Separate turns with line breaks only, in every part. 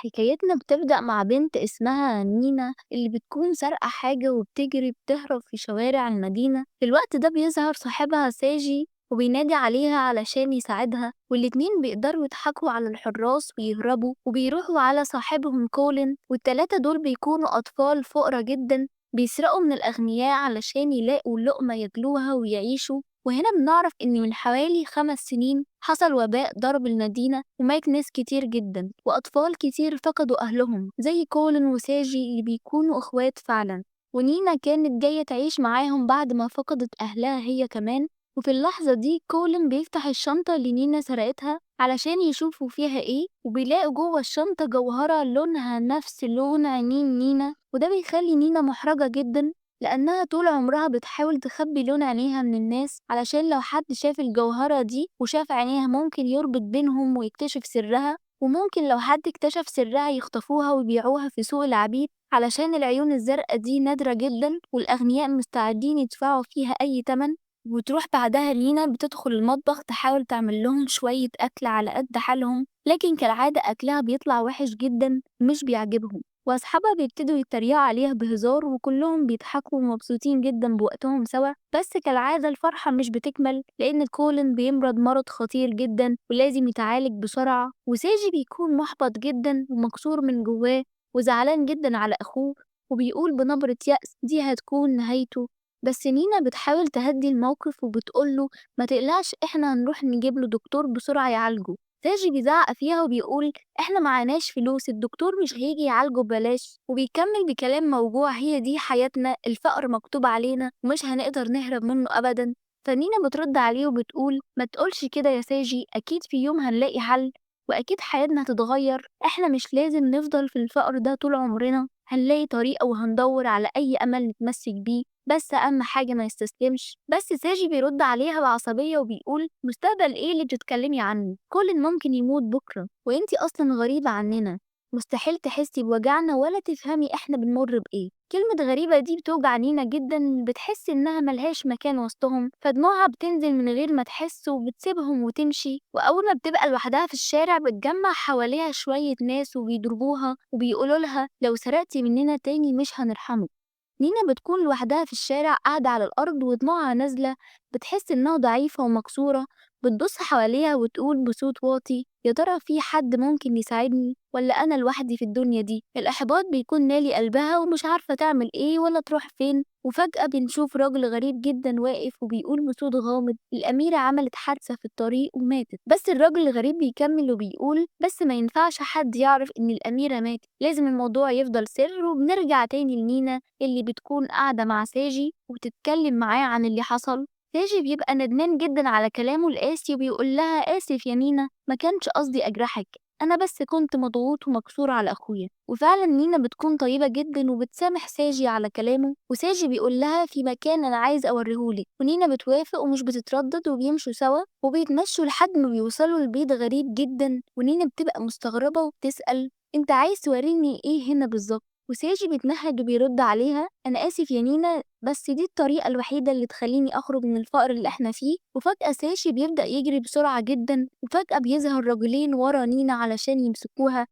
حكايتنا بتبدأ مع بنت اسمها نينا اللي بتكون سارقة حاجة وبتجري بتهرب في شوارع المدينة. في الوقت ده بيظهر صاحبها ساجي وبينادي عليها علشان يساعدها، والاتنين بيقدروا يضحكوا على الحراس ويهربوا وبيروحوا على صاحبهم كولين، والتلاتة دول بيكونوا أطفال فقرا جدا بيسرقوا من الأغنياء علشان يلاقوا لقمة ياكلوها ويعيشوا. وهنا بنعرف إن من حوالي 5 سنين حصل وباء ضرب المدينة ومات ناس كتير جدا، وأطفال كتير فقدوا أهلهم زي كولين وساجي اللي بيكونوا إخوات فعلا. ونينا كانت جاية تعيش معاهم بعد ما فقدت أهلها هي كمان. وفي اللحظة دي كولين بيفتح الشنطة اللي نينا سرقتها علشان يشوفوا فيها ايه، وبيلاقوا جوه الشنطة جوهرة لونها نفس لون عينين نينا، وده بيخلي نينا محرجة جدا لأنها طول عمرها بتحاول تخبي لون عينيها من الناس علشان لو حد شاف الجوهرة دي وشاف عينيها ممكن يربط بينهم ويكتشف سرها، وممكن لو حد اكتشف سرها يخطفوها ويبيعوها في سوق العبيد علشان العيون الزرقاء دي نادرة جدا والأغنياء مستعدين يدفعوا فيها أي تمن. وتروح بعدها لينا بتدخل المطبخ تحاول تعمل لهم شوية أكل على قد حالهم، لكن كالعادة أكلها بيطلع وحش جدا ومش بيعجبهم، وأصحابها بيبتدوا يتريقوا عليها بهزار وكلهم بيضحكوا ومبسوطين جدا بوقتهم سوا. بس كالعادة الفرحة مش بتكمل لأن كولين بيمرض مرض خطير جدا ولازم يتعالج بسرعة، وسيجي بيكون محبط جدا ومكسور من جواه وزعلان جدا على أخوه، وبيقول بنبرة يأس دي هتكون نهايته. بس نينا بتحاول تهدي الموقف وبتقوله ما تقلقش احنا هنروح نجيب له دكتور بسرعة يعالجه. تاجي بيزعق فيها وبيقول احنا معناش فلوس، الدكتور مش هيجي يعالجه ببلاش، وبيكمل بكلام موجوع هي دي حياتنا، الفقر مكتوب علينا ومش هنقدر نهرب منه ابدا. فنينا بترد عليه وبتقول ما تقولش كده يا ساجي، اكيد في يوم هنلاقي حل واكيد حياتنا هتتغير، احنا مش لازم نفضل في الفقر ده طول عمرنا، هنلاقي طريقة وهندور على اي امل نتمسك بيه، بس أهم حاجة ما يستسلمش. بس ساجي بيرد عليها بعصبية وبيقول مستقبل ايه اللي بتتكلمي عنه، كل ممكن يموت بكرة وانتي أصلا غريبة عننا، مستحيل تحسي بوجعنا ولا تفهمي احنا بنمر بإيه. كلمة غريبة دي بتوجع نينا جدا، بتحس إنها ملهاش مكان وسطهم، فدموعها بتنزل من غير ما تحس وبتسيبهم وتمشي. وأول ما بتبقى لوحدها في الشارع بتجمع حواليها شوية ناس وبيضربوها وبيقولوا لها لو سرقتي مننا تاني مش هنرحمك. نينا بتكون لوحدها في الشارع قاعدة على الأرض ودموعها نازلة، بتحس إنها ضعيفة ومكسورة، بتبص حواليها وتقول بصوت واطي يا ترى في حد ممكن يساعدني ولا أنا لوحدي في الدنيا دي. الإحباط بيكون مالي قلبها ومش عارفة تعمل إيه ولا تروح فين، وفجأة بنشوف راجل غريب جدا واقف وبيقول بصوت غامض الأميرة عملت حادثة في الطريق وماتت. بس الراجل الغريب بيكمل وبيقول بس ما ينفعش حد يعرف إن الأميرة ماتت، لازم الموضوع يفضل سر. وبنرجع تاني لنينا اللي بتكون قاعدة مع ساجي وبتتكلم معاه عن اللي حصل. ساجي بيبقى ندمان جدا على كلامه القاسي وبيقول لها آسف يا نينا، ما كانش قصدي أجرحك، أنا بس كنت مضغوط ومكسور على أخويا. وفعلا نينا بتكون طيبة جدا وبتسامح ساجي على كلامه، وساجي بيقول لها في مكان أنا عايز أوريهولك، ونينا بتوافق ومش بتتردد وبيمشوا سوا وبيتمشوا لحد ما بيوصلوا لبيت غريب جدا، ونينا بتبقى مستغربة وبتسأل انت عايز توريني ايه هنا بالظبط؟ وساجي بيتنهد وبيرد عليها أنا آسف يا نينا بس دي الطريقة الوحيدة اللي تخليني أخرج من الفقر اللي احنا فيه. وفجأة ساشي بيبدأ يجري بسرعة جدا وفجأة بيظهر رجلين ورا نينا علشان يمسكوها.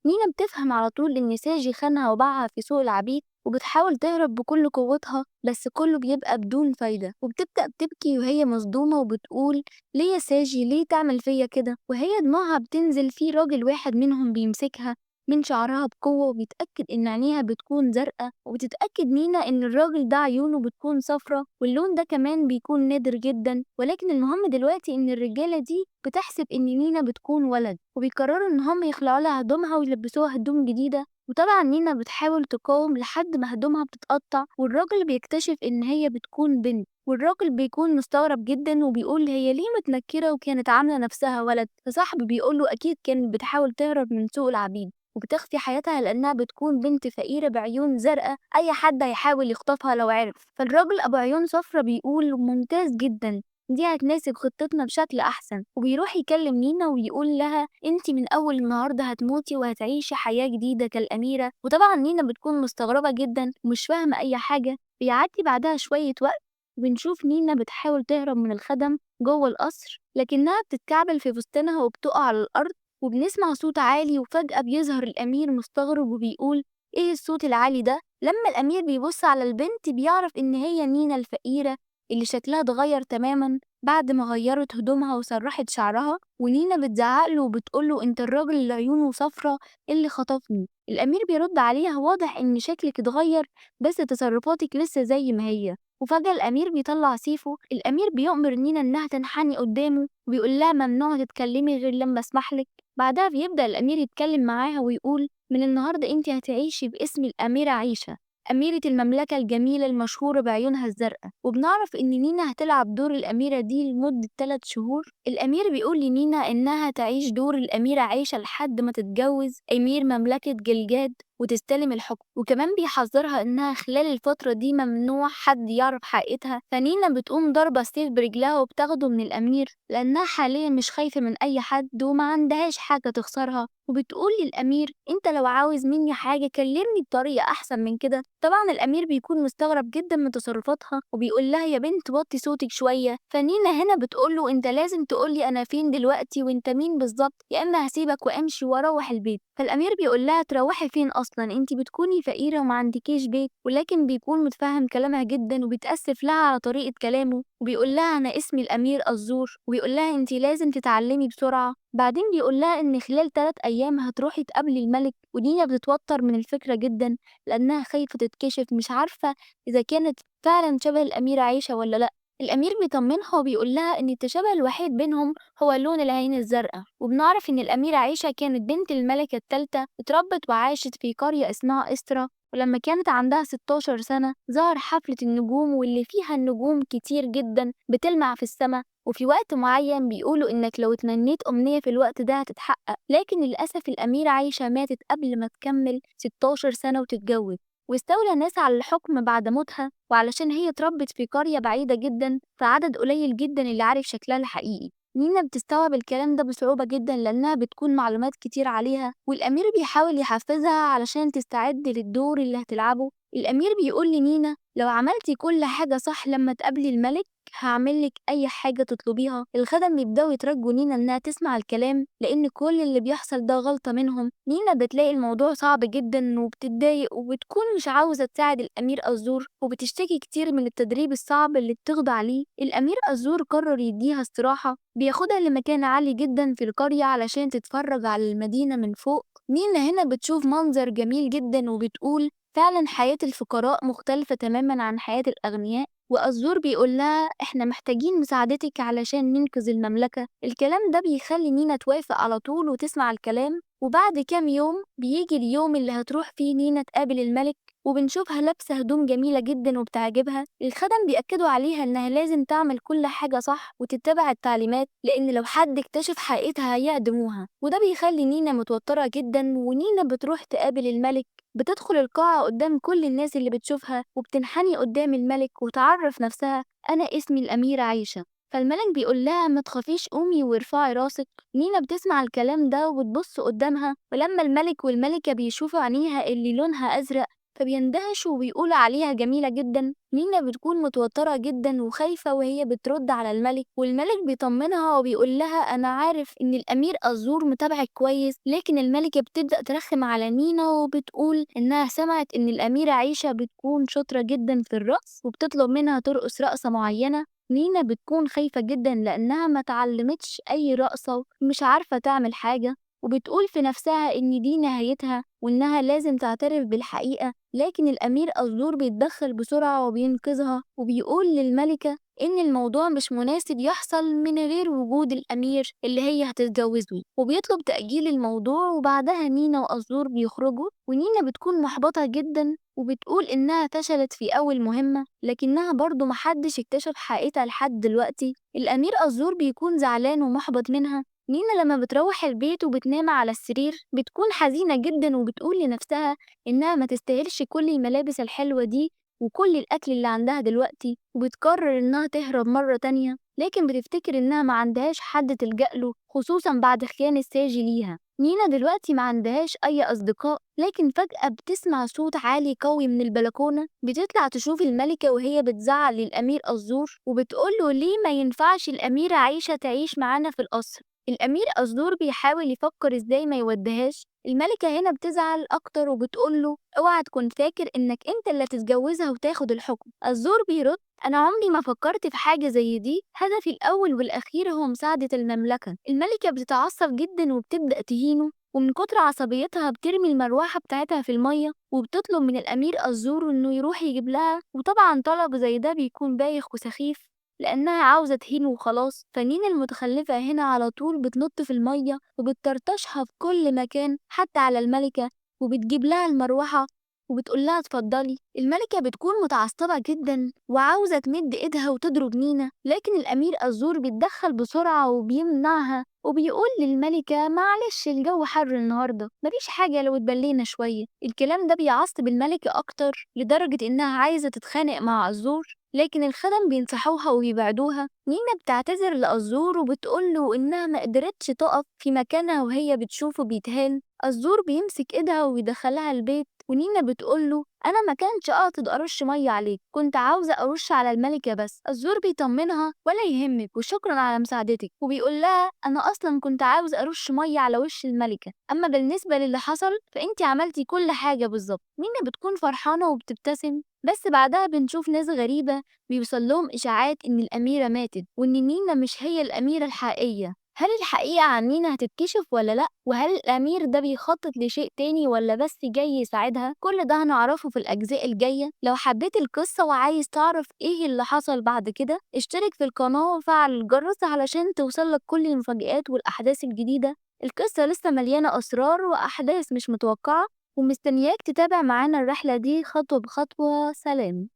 نينا بتفهم على طول إن ساجي خانها وباعها في سوق العبيد وبتحاول تهرب بكل قوتها، بس كله بيبقى بدون فايدة، وبتبدأ تبكي وهي مصدومة وبتقول ليه يا ساجي ليه تعمل فيا كده؟ وهي دموعها بتنزل في راجل واحد منهم بيمسكها من شعرها بقوة وبيتأكد إن عينيها بتكون زرقاء، وبتتأكد نينا إن الراجل ده عيونه بتكون صفرة واللون ده كمان بيكون نادر جدا. ولكن المهم دلوقتي إن الرجالة دي بتحسب إن نينا بتكون ولد وبيقرروا إن هم يخلعوا لها هدومها ويلبسوها هدوم جديدة. وطبعا نينا بتحاول تقاوم لحد ما هدومها بتتقطع والراجل بيكتشف إن هي بتكون بنت، والراجل بيكون مستغرب جدا وبيقول هي ليه متنكرة وكانت عاملة نفسها ولد. فصاحبه بيقوله أكيد كانت بتحاول تهرب من سوق العبيد وبتخفي حياتها لأنها بتكون بنت فقيرة بعيون زرقاء أي حد هيحاول يخطفها لو عرف. فالراجل أبو عيون صفرة بيقول ممتاز جدا، دي هتناسب خطتنا بشكل أحسن، وبيروح يكلم نينا ويقول لها انتي من أول النهاردة هتموتي وهتعيشي حياة جديدة كالأميرة. وطبعا نينا بتكون مستغربة جدا ومش فاهمة أي حاجة. بيعدي بعدها شوية وقت وبنشوف نينا بتحاول تهرب من الخدم جوه القصر، لكنها بتتكعبل في فستانها وبتقع على الأرض وبنسمع صوت عالي وفجأة بيظهر الأمير مستغرب وبيقول إيه الصوت العالي ده؟ لما الأمير بيبص على البنت بيعرف إن هي نينا الفقيرة اللي شكلها اتغير تماما بعد ما غيرت هدومها وسرحت شعرها، ونينا بتزعقله وبتقوله انت الراجل اللي عيونه صفرة اللي خطفني. الأمير بيرد عليها واضح إن شكلك اتغير بس تصرفاتك لسه زي ما هي. وفجأة الأمير بيطلع سيفه. الأمير بيؤمر نينا إنها تنحني قدامه وبيقول لها ممنوع تتكلمي غير لما أسمحلك. بعدها بيبدأ الأمير يتكلم معاها ويقول من النهاردة انت هتعيشي باسم الأميرة عيشة، أميرة المملكة الجميلة المشهورة بعيونها الزرقاء. وبنعرف إن نينا هتلعب دور الأميرة دي لمدة 3 شهور. الأمير بيقول لنينا إنها تعيش دور الأميرة عايشة لحد ما تتجوز أمير مملكة جلجاد وتستلم الحكم، وكمان بيحذرها إنها خلال الفترة دي ممنوع حد يعرف حقيقتها. فنينا بتقوم ضربة السيف برجلها وبتاخده من الأمير لأنها حاليا مش خايفة من أي حد وما عندهاش حاجة تخسرها. وبتقول للأمير انت لو عاوز مني حاجة كلمني بطريقة أحسن من كده. طبعا الأمير بيكون مستغرب جدا من تصرفاتها وبيقول لها يا بنت وطي صوتك شوية. فنينا هنا بتقوله انت لازم تقولي أنا فين دلوقتي وانت مين بالظبط يا إما هسيبك وأمشي وأروح البيت. فالأمير بيقول لها تروحي فين أصلا انت بتكوني فقيرة وما عندكيش بيت، ولكن بيكون متفهم كلامها جدا وبيتأسف لها على طريقة كلامه وبيقول لها أنا اسمي الأمير أزور، وبيقول لها انت لازم تتعلمي بسرعة. بعدين بيقول لها إن خلال 3 أيام هتروحي تقابلي الملك. ونينا بتتوتر من الفكرة جدا لأنها خايفة تتكشف، مش عارفة إذا كانت فعلا شبه الأميرة عايشة ولا لأ. الأمير بيطمنها وبيقول لها إن التشابه الوحيد بينهم هو لون العين الزرقاء. وبنعرف إن الأميرة عايشة كانت بنت الملكة الثالثة، اتربت وعاشت في قرية اسمها إسترا. ولما كانت عندها 16 سنة ظهر حفلة النجوم واللي فيها النجوم كتير جدا بتلمع في السماء، وفي وقت معين بيقولوا إنك لو اتمنيت أمنية في الوقت ده هتتحقق. لكن للأسف الأميرة عايشة ماتت قبل ما تكمل 16 سنة وتتجوز، واستولى الناس على الحكم بعد موتها. وعلشان هي اتربت في قرية بعيدة جدا فعدد قليل جدا اللي عارف شكلها الحقيقي. نينا بتستوعب الكلام ده بصعوبة جدا لأنها بتكون معلومات كتير عليها، والأمير بيحاول يحفزها علشان تستعد للدور اللي هتلعبه. الأمير بيقول لنينا لو عملتي كل حاجة صح لما تقابلي الملك هعملك أي حاجة تطلبيها. الخدم بيبدأوا يترجوا نينا إنها تسمع الكلام لأن كل اللي بيحصل ده غلطة منهم. نينا بتلاقي الموضوع صعب جدا وبتتضايق وبتكون مش عاوزة تساعد الأمير أزور وبتشتكي كتير من التدريب الصعب اللي بتخضع عليه. الأمير أزور قرر يديها استراحة، بياخدها لمكان عالي جدا في القرية علشان تتفرج على المدينة من فوق. نينا هنا بتشوف منظر جميل جدا وبتقول فعلا حياة الفقراء مختلفة تماما عن حياة الأغنياء. وأزور بيقول لها إحنا محتاجين مساعدتك علشان ننقذ المملكة. الكلام ده بيخلي نينا توافق على طول وتسمع الكلام. وبعد كام يوم بيجي اليوم اللي هتروح فيه نينا تقابل الملك، وبنشوفها لابسة هدوم جميلة جدا وبتعجبها. الخدم بيأكدوا عليها إنها لازم تعمل كل حاجة صح وتتبع التعليمات لأن لو حد اكتشف حقيقتها هيعدموها. وده بيخلي نينا متوترة جدا. ونينا بتروح تقابل الملك، بتدخل القاعة قدام كل الناس اللي بتشوفها وبتنحني قدام الملك وتعرف نفسها أنا اسمي الأميرة عايشة. فالملك بيقول لها ما تخافيش قومي وارفعي راسك. نينا بتسمع الكلام ده وبتبص قدامها، ولما الملك والملكة بيشوفوا عينيها اللي لونها أزرق فبيندهشوا وبيقولوا عليها جميلة جدا. نينا بتكون متوترة جدا وخايفة وهي بترد على الملك، والملك بيطمنها وبيقول لها أنا عارف إن الأمير أزور متابعك كويس. لكن الملكة بتبدأ ترخم على نينا وبتقول إنها سمعت إن الأميرة عيشة بتكون شاطرة جدا في الرقص وبتطلب منها ترقص رقصة معينة. نينا بتكون خايفة جدا لأنها ما تعلمتش أي رقصة ومش عارفة تعمل حاجة، وبتقول في نفسها إن دي نهايتها وإنها لازم تعترف بالحقيقة. لكن الأمير أزور بيتدخل بسرعة وبينقذها وبيقول للملكة إن الموضوع مش مناسب يحصل من غير وجود الأمير اللي هي هتتجوزه، وبيطلب تأجيل الموضوع. وبعدها نينا وأزور بيخرجوا ونينا بتكون محبطة جدا وبتقول إنها فشلت في أول مهمة لكنها برضو محدش اكتشف حقيقتها لحد دلوقتي. الأمير أزور بيكون زعلان ومحبط منها. نينا لما بتروح البيت وبتنام على السرير بتكون حزينة جدا وبتقول لنفسها إنها ما تستاهلش كل الملابس الحلوة دي وكل الأكل اللي عندها دلوقتي، وبتقرر إنها تهرب مرة تانية لكن بتفتكر إنها ما عندهاش حد تلجأ له خصوصا بعد خيانة ساجي ليها. نينا دلوقتي ما عندهاش أي أصدقاء، لكن فجأة بتسمع صوت عالي قوي من البلكونة. بتطلع تشوف الملكة وهي بتزعق للأمير أزور وبتقوله ليه ما ينفعش الأميرة عايشة تعيش معانا في القصر. الأمير أزور بيحاول يفكر إزاي ما يوديهاش. الملكة هنا بتزعل أكتر وبتقوله اوعى تكون فاكر إنك أنت اللي تتجوزها وتاخد الحكم. أزور بيرد أنا عمري ما فكرت في حاجة زي دي، هدفي الأول والأخير هو مساعدة المملكة. الملكة بتتعصب جدا وبتبدأ تهينه، ومن كتر عصبيتها بترمي المروحة بتاعتها في المية وبتطلب من الأمير أزور إنه يروح يجيب لها. وطبعا طلب زي ده بيكون بايخ وسخيف لأنها عاوزة تهينه وخلاص. فنين المتخلفة هنا على طول بتنط في المية وبتطرطشها في كل مكان حتى على الملكة، وبتجيب لها المروحة وبتقول لها اتفضلي. الملكة بتكون متعصبة جدا وعاوزة تمد ايدها وتضرب نينا، لكن الأمير أزور بيتدخل بسرعة وبيمنعها وبيقول للملكة معلش الجو حر النهاردة، مفيش حاجة لو اتبلينا شوية. الكلام ده بيعصب الملكة أكتر لدرجة إنها عايزة تتخانق مع أزور، لكن الخدم بينصحوها وبيبعدوها. نينا بتعتذر لأزور وبتقوله إنها ما قدرتش تقف في مكانها وهي بتشوفه بيتهان. أزور بيمسك إيدها ويدخلها البيت، ونينا بتقوله أنا ما كانش قاصد أرش مية عليك، كنت عاوزة أرش على الملكة بس. أزور بيطمنها ولا يهمك وشكرا على مساعدتك، وبيقول لها أنا أصلا كنت عاوز أرش مية على وش الملكة، أما بالنسبة للي حصل فأنتي عملتي كل حاجة بالظبط. نينا بتكون فرحانة وبتبتسم، بس بعدها بنشوف ناس غريبة بيوصل لهم إشاعات إن الأميرة ماتت وإن نينا مش هي الأميرة الحقيقية. هل الحقيقة عن نينا هتتكشف ولا لأ؟ وهل الأمير ده بيخطط لشيء تاني ولا بس جاي يساعدها؟ كل ده هنعرفه في الأجزاء الجاية. لو حبيت القصة وعايز تعرف إيه اللي حصل بعد كده اشترك في القناة وفعل الجرس علشان توصلك كل المفاجآت والأحداث الجديدة. القصة لسه مليانة أسرار وأحداث مش متوقعة، ومستنياك تتابع معانا الرحلة دي خطوة بخطوة. سلام.